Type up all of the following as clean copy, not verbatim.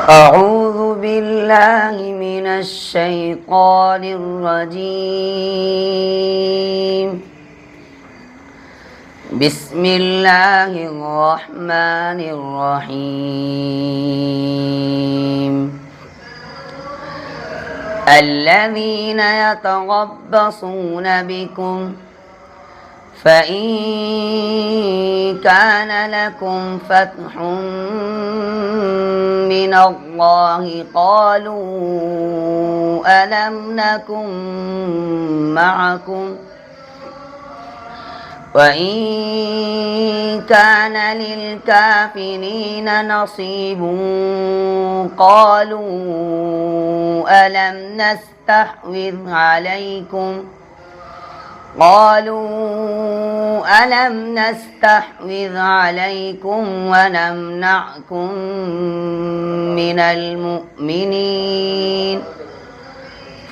أعوذ بالله من الشيطان الرجيم. بسم الله الرحمن الرحيم. الذين يتربصون بكم فإن كان لكم فتح من الله قالوا ألم نكن معكم وإن كان للكافرين نصيب قالوا ألم نستحوذ عليكم ونمنعكم من المؤمنين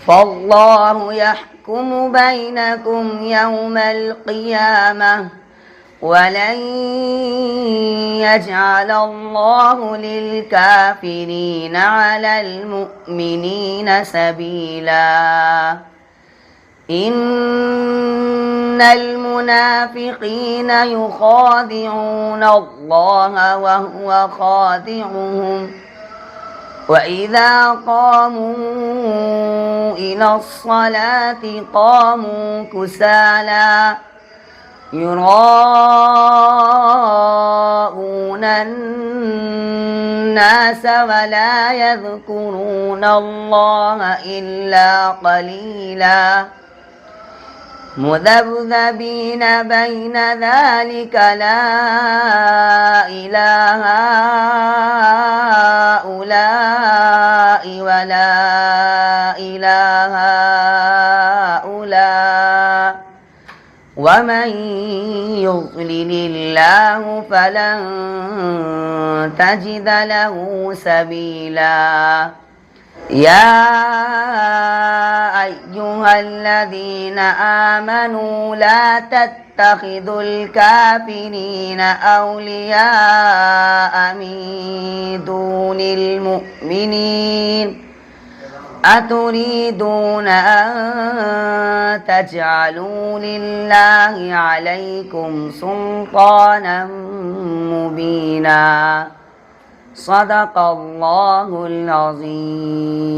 فالله يحكم بينكم يوم القيامة ولن يجعل الله للكافرين على المؤمنين سبيلا. إن المنافقين يخادعون الله وهو خادعهم وإذا قاموا إلى الصلاة قاموا كسالى يراءون الناس ولا يذكرون الله إلا قليلا مذبذبين بين ذلك لا إله هؤلاء ولا إله هؤلاء ومن يضلل الله فلن تجد له سبيلا. يا أيها الذين آمنوا لا تتخذوا الكافرين أولياء من دون المؤمنين أتريدون أن تجعلوا لله عليكم سلطانا مبينا. صدق الله العظيم.